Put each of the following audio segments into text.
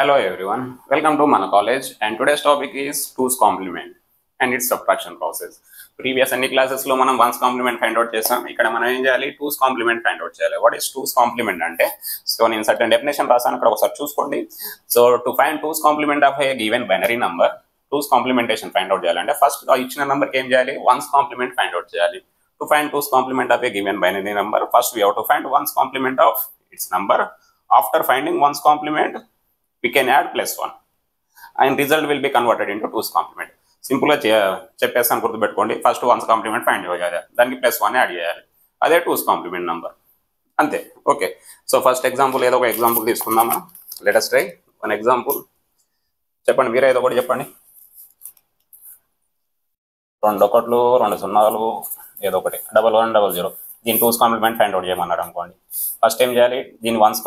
Hello everyone, welcome to Mana College and today's topic is 2's complement and its subtraction process. Previous అన్ని classes లో మనం 1's complement find out చేసాం. ఇక్కడ మనం ఏం చేయాలి 2's complement ఫైండ్ అవుట్ చేయాలి. వాట్ ఈస్ 2's complement అంటే సో నేను సర్టెన్ డెఫినేషన్ రాసాను అక్కడ ఒకసారి చూసుకోండి. So to find 2's complement of a given binary number 2's complementation find out చేయాలంటే ఫస్ట్ ఇచ్చిన నంబర్ కి ఏం చేయాలి 1's complement ఫైండ్ అవుట్ చేయాలి. To find 2's complement of a given binary number first we have to find 1's complement of its number. After finding 1's complement we can add +1 and result will be converted into 2's complement. Simple గా చెప్పేస్తాను, గుర్తుపెట్టుకోండి. First 1's complement find చేయాలి, దానికి +1 add చేయాలి, అదే 2's complement number, అంతే. Okay, so first example ఏదో ఒక ఎగ్జాంపుల్ తీసుకుందామా. Let us try one example. చెప్పండి, మీరే ఏదో ఒకటి చెప్పండి. 2 ఒకట్లు 2 సున్నాలు ఏదో ఒకటి 1100. దీని 2's complement ఫైండ్ అవుట్ చేయమన్నారు అనుకోండి. ఫస్ట్ ఏం చేయాలి, దీని 1's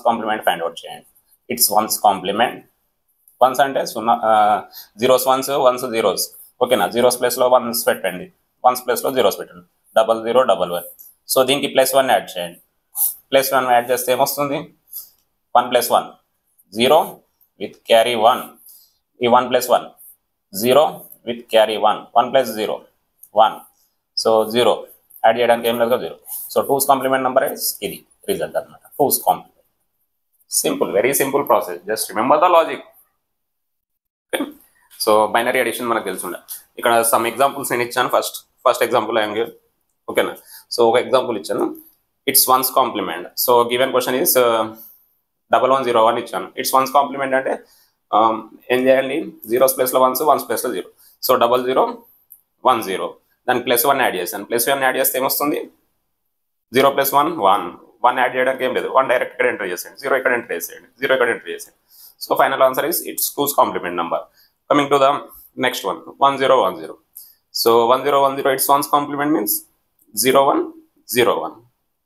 complement ఫైండ్ అవుట్ చేయండి. It's 1's complement. వన్స్ అంటే సున్నా, జీరోస్ వన్స్, వన్స్ జీరోస్. ఓకేనా, జీరోస్ ప్లేస్లో వన్స్ పెట్టండి, వన్స్ ప్లేస్లో జీరోస్ పెట్టండి. 0011. సో దీనికి +1 యాడ్ చేయండి. +1 యాడ్ చేస్తే ఏమొస్తుంది, 1 + 1 0 విత్ క్యారీ 1. ఈ 1 + 1 0 విత్ క్యారీ 1. 1 + 0 1. సో 0 యాడ్ చేయడానికి ఏం లేదు, 0. సో 2's complement నెంబర్ ఇది రిజల్ట్ అనమాట, 2's complement. Simple, very simple process, just remember the logic. So binary addition మనకు తెలుసుండే. ఇక్కడ సమ్ ఎగ్జాంపుల్స్ నేను ఇచ్చాను. ఫస్ట్ ఎగ్జాంపుల్ ఏమి, ఓకేనా. సో ఒక ఎగ్జాంపుల్ ఇచ్చాను, it's 1's complement. So given question is 1101 ఇచ్చాను. ఇట్స్ 1's complement అంటే ఏం చేయాలి, జీరోస్ ప్లేస్లో వన్స్, వన్స్ ప్లేస్లో 0. సో 0010, దానికి +1 యాడ్ చేశాను. +1 యాడ్ చేస్తే ఏమొస్తుంది, 0 + 1 1. 1 యాడ్ చేయడానికి ఏం లేదు, 1 డైరెక్ట్ ఇక్కడ ఎంటర్ చేసేయండి, 0 ఇక్కడ ఎంటర్ చేసేయండి, 0 ఇక్కడ ఎంటర్ చేసేయండి. So final answer is it's 2's complement number. Coming to the next one, 1010. So 1010, its 1's complement means 0101.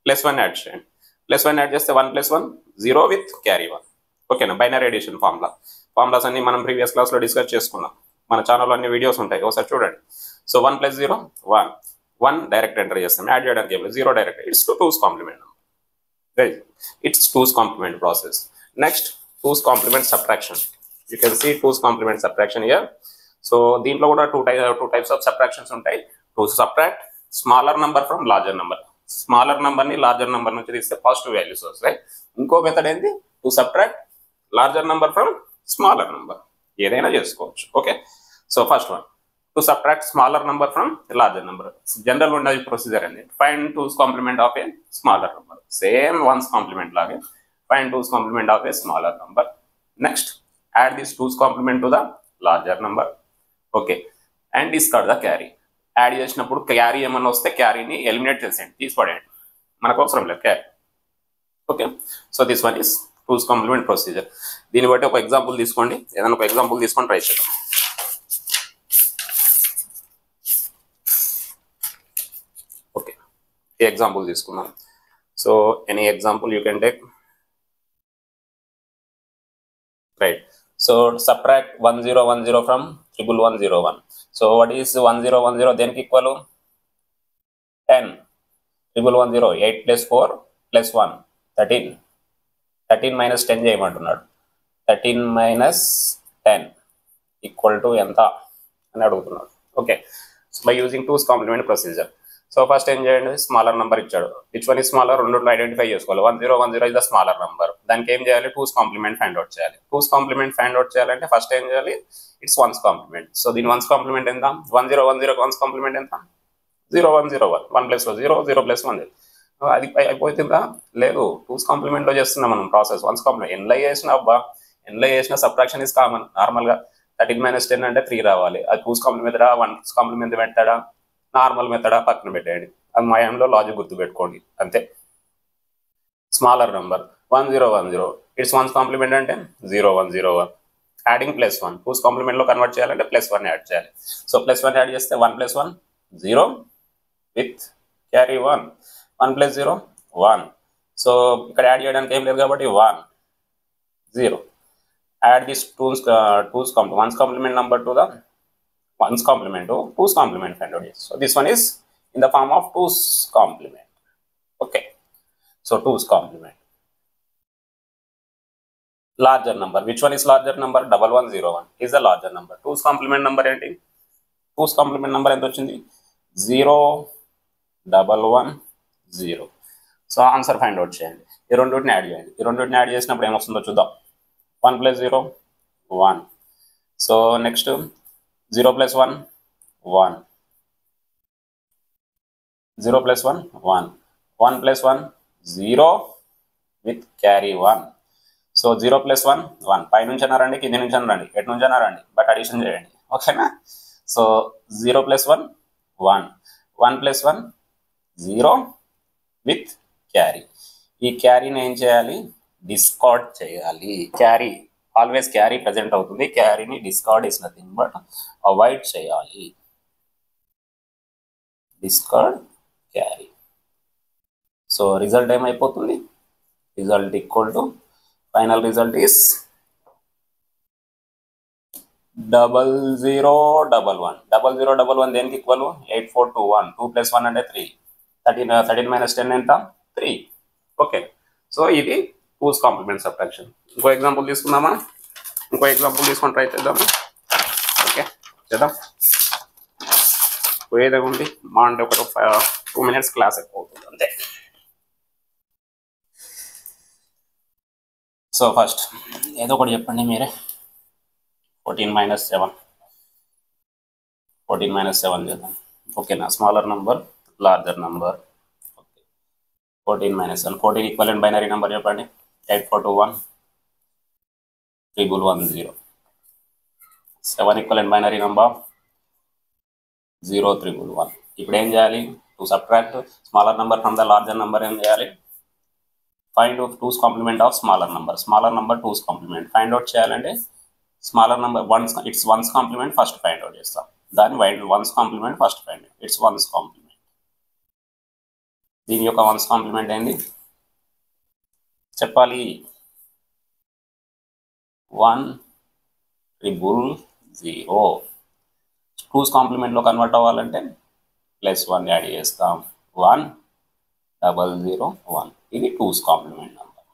+1 add చేయండి. +1 యాడ్ చేస్తే 1 + 1 0 విత్ క్యారీ 1. ఓకేనా, బైనరీ అడిషన్ ఫార్ములాస్ అన్ని మనం ప్రీవియస్ క్లాస్లో డిస్కస్ చేసుకున్నాం. మన ఛానల్లో అన్ని వీడియోస్ ఉంటాయి, ఒకసారి చూడండి. సో 1 + 0 1. 1 డైరెక్ట్ ఎంటర్ చేస్తాం, యాడ్ చేయడానికి ఏం లేదు, 0 direct. It's 2's complement number. It's 2's complement process. Next, 2's complement subtraction. You can see 2's complement subtraction here. So దీంట్లో కూడా two types of subtractions ఉంటాయి. To subtract smaller number from larger number. Smaller number ని larger number నుంచి తీస్తే positive values వస్తాయి. ఇంకో method ఏంటి, to subtract larger number from smaller number. ఏదైనా చేసుకోవచ్చు. Okay, so first one, to subtract smaller number from larger number. General ఉండే procedure అండి. Find 2's complement of a smaller number. Same 1's complement లాగే find 2's complement of a smaller number. Next, add this 2's complement to the larger number. Okay, and discard the carry. Add చేసినప్పుడు carry ఏమన్నా వస్తే క్యారీని eliminate చేసేయండి, తీసిపడేయండి, మనకు అవసరం లేదు carry. Okay, so this one is 2's complement procedure. దీన్ని బట్టి ఒక ఎగ్జాంపుల్ తీసుకోండి, ఏదైనా ఒక ఎగ్జాంపుల్ తీసుకొని ట్రై చేద్దాం. ఓకే, ఈ ఎగ్జాంపుల్ తీసుకుందాం. So any example you can take. Right, so subtract 1010 from 1101. So what is 1010, దేనికి ఈక్వల్, 10. 1110 8 + 4 + 1 13. 13 - 10 చేయమంటున్నాడు. 13 - 10 ఈక్వల్ టు ఎంత అని అడుగుతున్నాడు. Okay, by using 2's complement procedure. So first ఏం చేయండి, స్మాలర్ నెంబర్ ఇచ్చాడు, విచ్ వన్ ఇస్ స్మాలర్, రెండులో ఐడెంటిఫై చేసుకోవాలి. 1010 ఇస్ ద స్మాలర్ నెంబర్. దానికి ఏం చేయాలి, 2's complement ఫైండ్ అవుట్ చేయాలి. 2's complement ఫైండ్ అవుట్ చేయాలంటే ఫస్ట్ ఏం చేయాలి, ఇట్స్ 1's complement. సో దీని 1's complement ఎంత, 1010 1's complement ఎంత, 0101. 1 ప్లేస్లో 0, 0 + 1. అది అయిపోతుందా, లేదు, 2's complement లో చేస్తున్నాం మనం ప్రాసెస్. 1's complement ఎన్లై చేసిన, అబ్బా ఎన్లై చేసిన సబ్ట్రాక్షన్ ఇస్ కామన్. నార్మల్గా 13 - 10 అంటే 3 రావాలి. అది 2's complement మెథడా, 1's complement మెథడా, నార్మల్ మెథడా పక్కన పెట్టేయండి. అది మైండ్లో లాజిక్ గుర్తుపెట్టుకోండి, అంతే. Smaller number 1010, it's 1's complement అంటే 0101. యాడింగ్ +1, 2's complement లో కన్వర్ట్ చేయాలంటే +1 యాడ్ చేయాలి. సో +1 యాడ్ చేస్తే 1 + 1 0 విత్ క్యారీ 1. 1 + 0 1. సో ఇక్కడ యాడ్ చేయడానికి ఏం లేదు కాబట్టి 1 0. Add this 1's complement number to the 1's complement to 2's complement find out. So this one is in the form of 2's complement. Okay, so 2's complement. Larger number. Which one is larger number? 1101 is the larger number. 2's complement number ఏంటి? 2's complement number ఎంత వచ్చింది? 0110. So answer find out చేయండి. ఈ రెండింటిని add చేయండి. ఈ రెండింటిని add చేసినప్పుడు ఏమొస్తుందో చూద్దాం. 1 + 0 1. So next 0 + 1 1. 0 + 1 1. 1 + 1 0 with carry 1. So 0 + 1 1. పై నుంచి అన్నారండి, కింది నుంచి అన్నారండి, ఎటు నుంచి అన్నారండి, బట్ అడిషన్ చేయండి. ఓకేనా? సో 0 + 1 1. 1 + 1 0 with carry. ఈ క్యారీని ఏం చేయాలి? డిస్కార్డ్ చేయాలి. క్యారీ ఆల్వేస్ క్యారీ ప్రజెంట్ అవుతుంది. క్యారీని discard is nothing but avoid చేయాలి. Discard carry. సో రిజల్ట్ ఏమైపోతుంది? Result equal to final result is 0011. 0011 దేనికి ఈక్వల్? 8421. 2 + 1 అంటే 3. 13 - 10 ఎంత? 3. ఓకే. సో ఇది 2's కాంప్లిమెంట్ సబ్ట్రాక్షన్. ఇంకో ఎగ్జాంపుల్ తీసుకుందామా? ఇంకో ఎగ్జాంపుల్ తీసుకొని ట్రై చేద్దామా? ఓకే చేద్దాం. పోయేదే ఉంది మా అంటే ఒక 2 minutes క్లాస్ ఎక్కువ అవుతుంది అంతే. సో ఫస్ట్ ఏదో ఒకటి చెప్పండి మీరే. 14 - 7. 14 - 7 చేద్దాం. ఓకేనా? Smaller number, larger number. Okay. 14 - 7. 14 equivalent binary number చెప్పండి. 8421 310. 7 ఈక్వలెంట్ బైనరీ నెంబర్ 0311. ఇప్పుడు ఏం చేయాలి? To subtract smaller number from the larger number ఏం చేయాలి? Find out 2's complement of smaller number. Smaller number 2's complement find out చేయాలంటే smaller number it's 1's complement first find out చేస్తాం. దాన్ని 1's complement first find out. It's 1's complement. దీని యొక్క 1's complement ఏంది చెప్పాలి? 100. 2's కాంప్లిమెంట్లో convert అవ్వాలంటే +1 add చేస్తాం. 1001. ఇది 2's కాంప్లిమెంట్ నెంబర్.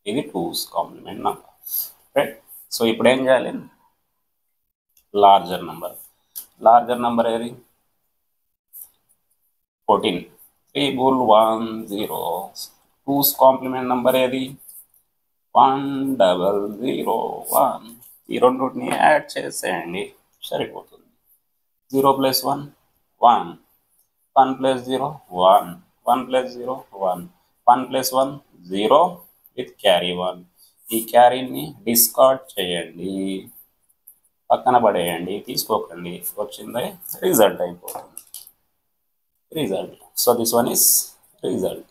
ఇది 2's complement number. Right. So ఇప్పుడు ఏం చేయాలి? Larger number. లార్జర్ నెంబర్ ఏది? 14. 310. 2's కాంప్లిమెంట్ నెంబర్ ఏది? 1001. ఈ రెండుని యాడ్ చేసేయండి సరిపోతుంది. 0 + 1 1. 1 + 0 1. 1 + 0 1. 1 + 1 0 విత్ క్యారీ 1. ఈ క్యారీని డిస్కార్డ్ చేయండి, పక్కన పడేయండి, తీసుకోకండి. వచ్చిందే రిజల్ట్ అయిపోతుంది. Result. So this one is result.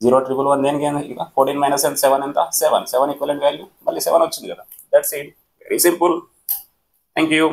0111 దేనికి? ఇక 14 - 7 ఎంత? 7. 7 ఈక్వలెంట్ వాల్యూ మళ్ళీ 7 వచ్చింది కదా. That's it. Very simple. Thank you.